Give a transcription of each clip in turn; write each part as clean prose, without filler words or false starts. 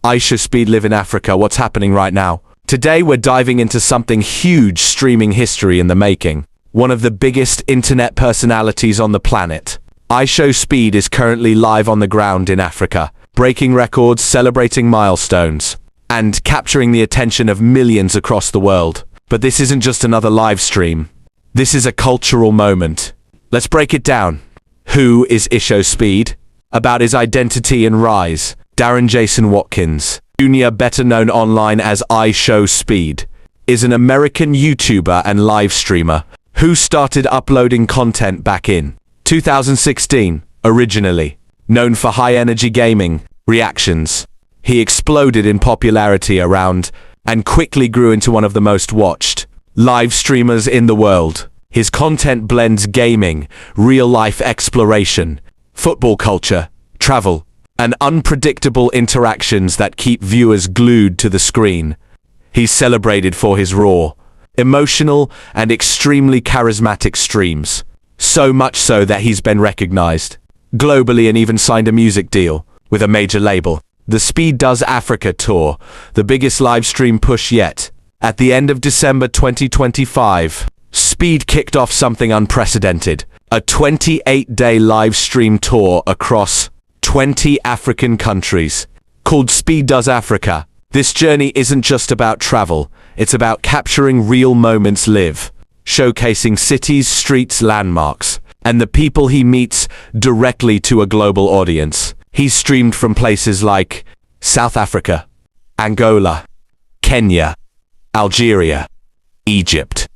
iShowSpeed live in Africa. What's happening right now? Today we're diving into something huge, streaming history in the making. One of the biggest internet personalities on the planet. iShowSpeed is currently live on the ground in Africa, breaking records, celebrating milestones, and capturing the attention of millions across the world. But this isn't just another live stream. This is a cultural moment. Let's break it down. Who is iShowSpeed? About his identity and rise. Darren Jason Watkins, Jr., better known online as iShowSpeed, is an American YouTuber and live streamer who started uploading content back in 2016. Originally known for high-energy gaming reactions, he exploded in popularity around and quickly grew into one of the most watched live streamers in the world. His content blends gaming, real-life exploration, football culture, travel, and unpredictable interactions that keep viewers glued to the screen. He's celebrated for his raw, emotional, and extremely charismatic streams. So much so that he's been recognized globally and even signed a music deal with a major label. The Speed Does Africa tour, the biggest live stream push yet. At the end of December 2025, Speed kicked off something unprecedented. A 28-day live stream tour across 20 African countries, called Speed Does Africa. This journey isn't just about travel, it's about capturing real moments live, showcasing cities, streets, landmarks, and the people he meets directly to a global audience. He's streamed from places like South Africa, Angola, Kenya, Algeria, Egypt,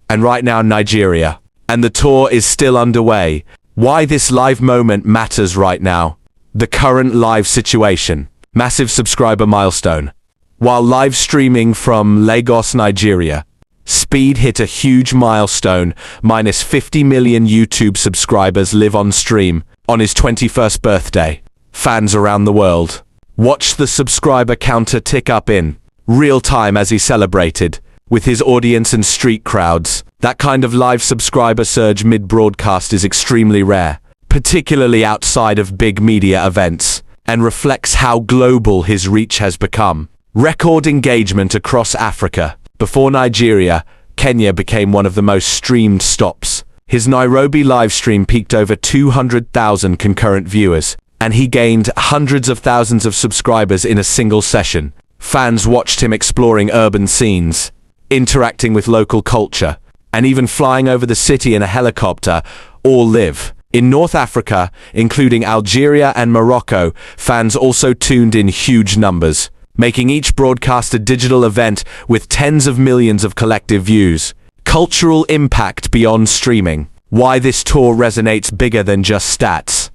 and right now Nigeria. And the tour is still underway. Why this live moment matters right now. The current live situation. Massive subscriber milestone. While live streaming from Lagos, Nigeria, Speed hit a huge milestone. Minus 50 million YouTube subscribers live on stream on his 21st birthday. Fans around the world watched the subscriber counter tick up in real time as he celebrated with his audience and street crowds. That kind of live subscriber surge mid-broadcast is extremely rare, particularly outside of big media events, and reflects how global his reach has become. Record engagement across Africa. Before Nigeria, Kenya became one of the most streamed stops. His Nairobi livestream peaked over 200,000 concurrent viewers, and he gained hundreds of thousands of subscribers in a single session. Fans watched him exploring urban scenes, interacting with local culture, and even flying over the city in a helicopter. All live. In North Africa, including Algeria and Morocco, fans also tuned in huge numbers, making each broadcast a digital event with tens of millions of collective views. Cultural impact beyond streaming. Why this tour resonates bigger than just stats.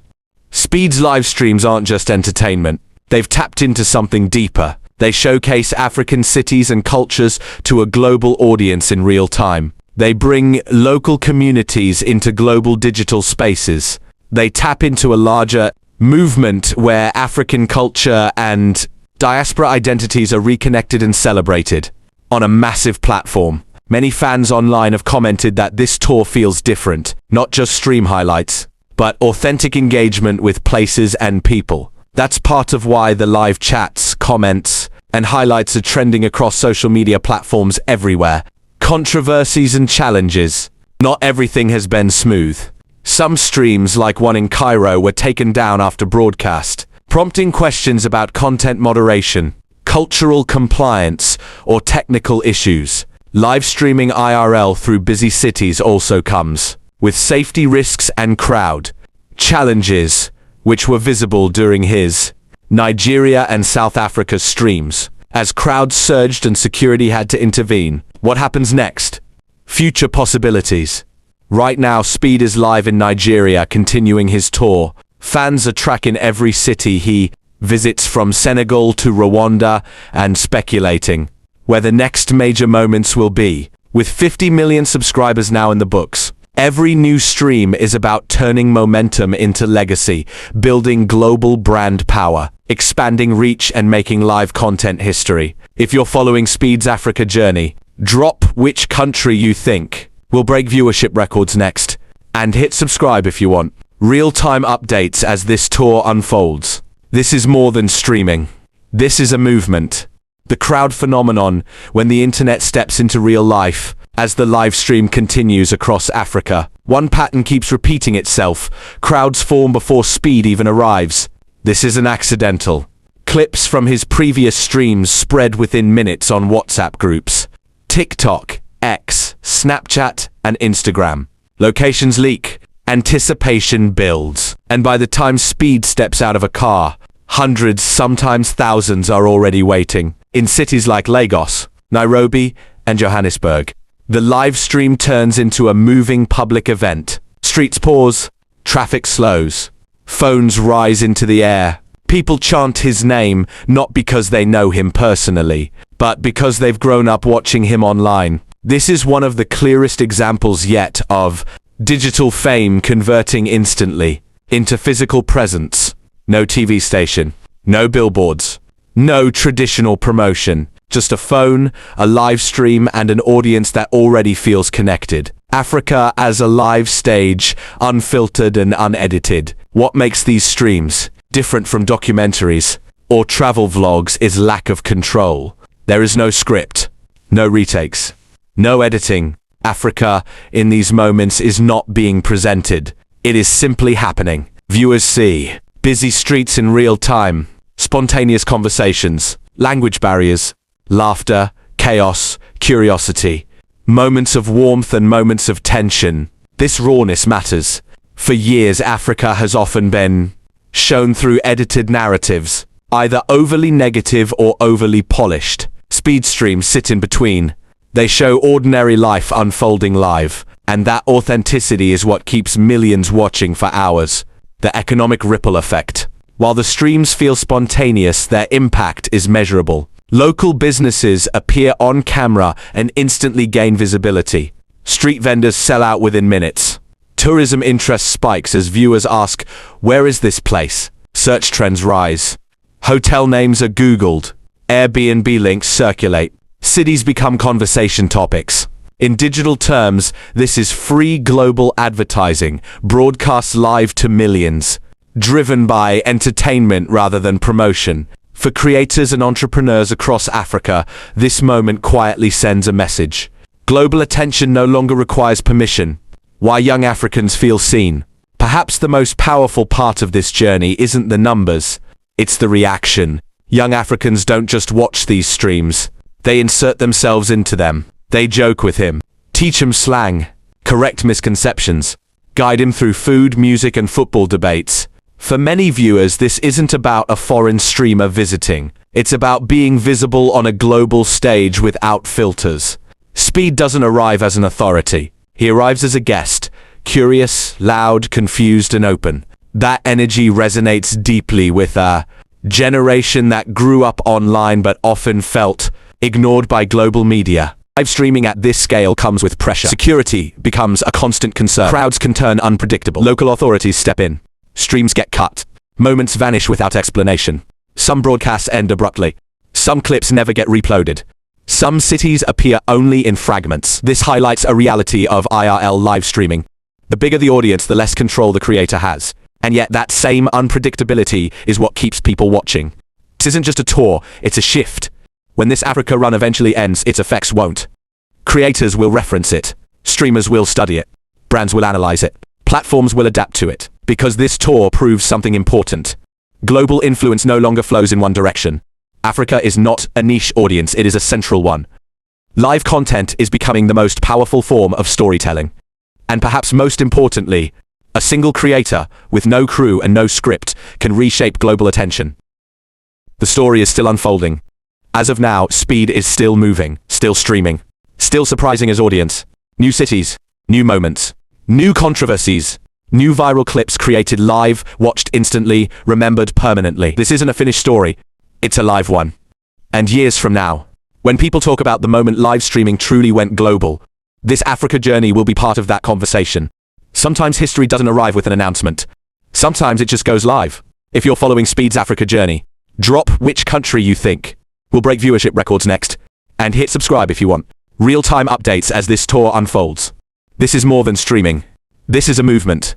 Speed's live streams aren't just entertainment. They've tapped into something deeper. They showcase African cities and cultures to a global audience in real time. They bring local communities into global digital spaces. They tap into a larger movement where African culture and diaspora identities are reconnected and celebrated on a massive platform. Many fans online have commented that this tour feels different, not just stream highlights, but authentic engagement with places and people. That's part of why the live chats, comments, and highlights are trending across social media platforms everywhere. Controversies and challenges. Not everything has been smooth. Some streams, like one in Cairo, were taken down after broadcast, prompting questions about content moderation, cultural compliance, or technical issues. Live streaming IRL through busy cities also comes with safety risks and crowd challenges, which were visible during his Nigeria and South Africa streams. As crowds surged and security had to intervene. What happens next? Future possibilities. Right now, Speed is live in Nigeria, continuing his tour. Fans are tracking every city he visits from Senegal to Rwanda and speculating where the next major moments will be. With 50 million subscribers now in the books, every new stream is about turning momentum into legacy, building global brand power, expanding reach, and making live content history. If you're following Speed's Africa journey, drop which country you think will break viewership records next, and hit subscribe if you want real-time updates as this tour unfolds. This is more than streaming. This is a movement. The crowd phenomenon, when the internet steps into real life. As the live stream continues across Africa, one pattern keeps repeating itself. Crowds form before Speed even arrives. This isn't accidental. Clips from his previous streams spread within minutes on WhatsApp groups, TikTok, X, Snapchat, and Instagram. Locations leak. Anticipation builds. And by the time Speed steps out of a car, hundreds, sometimes thousands are already waiting. In cities like Lagos, Nairobi, and Johannesburg, the live stream turns into a moving public event. Streets pause, traffic slows, phones rise into the air. People chant his name, not because they know him personally, but because they've grown up watching him online. This is one of the clearest examples yet of digital fame converting instantly into physical presence. No TV station, no billboards, no traditional promotion. Just a phone, a live stream, and an audience that already feels connected. Africa as a live stage, unfiltered and unedited. What makes these streams different from documentaries or travel vlogs is lack of control. There is no script, no retakes, no editing. Africa, in these moments, is not being presented. It is simply happening. Viewers see busy streets in real time, spontaneous conversations, language barriers, laughter, chaos, curiosity, moments of warmth and moments of tension. This rawness matters. For years, Africa has often been shown through edited narratives, either overly negative or overly polished. Speed streams sit in between. They show ordinary life unfolding live, and that authenticity is what keeps millions watching for hours. The economic ripple effect. While the streams feel spontaneous, their impact is measurable. Local businesses appear on camera and instantly gain visibility. Street vendors sell out within minutes. Tourism interest spikes as viewers ask, "Where is this place?" Search trends rise. Hotel names are Googled. Airbnb links circulate. Cities become conversation topics. In digital terms, this is free global advertising, broadcast live to millions, driven by entertainment rather than promotion. For creators and entrepreneurs across Africa, this moment quietly sends a message. Global attention no longer requires permission. Why young Africans feel seen. Perhaps the most powerful part of this journey isn't the numbers, it's the reaction. Young Africans don't just watch these streams, they insert themselves into them. They joke with him, teach him slang, correct misconceptions, guide him through food, music, and football debates. For many viewers, this isn't about a foreign streamer visiting. It's about being visible on a global stage without filters. Speed doesn't arrive as an authority. He arrives as a guest, curious, loud, confused, and open. That energy resonates deeply with a generation that grew up online but often felt ignored by global media. Live streaming at this scale comes with pressure. Security becomes a constant concern. Crowds can turn unpredictable. Local authorities step in. Streams get cut. Moments vanish without explanation. Some broadcasts end abruptly. Some clips never get reuploaded. Some cities appear only in fragments. This highlights a reality of IRL live streaming. The bigger the audience, the less control the creator has. And yet that same unpredictability is what keeps people watching. This isn't just a tour, it's a shift. When this Africa run eventually ends, its effects won't. Creators will reference it. Streamers will study it. Brands will analyze it. Platforms will adapt to it. Because this tour proves something important. Global influence no longer flows in one direction. Africa is not a niche audience, it is a central one. Live content is becoming the most powerful form of storytelling. And perhaps most importantly, a single creator, with no crew and no script, can reshape global attention. The story is still unfolding. As of now, Speed is still moving, still streaming, still surprising his audience. New cities, new moments, new controversies, new viral clips created live, watched instantly, remembered permanently. This isn't a finished story, it's a live one. And years from now, when people talk about the moment live streaming truly went global, this Africa journey will be part of that conversation. Sometimes history doesn't arrive with an announcement. Sometimes it just goes live. If you're following Speed's Africa journey, drop which country you think will break viewership records next, and hit subscribe if you want real-time updates as this tour unfolds. This is more than streaming. This is a movement.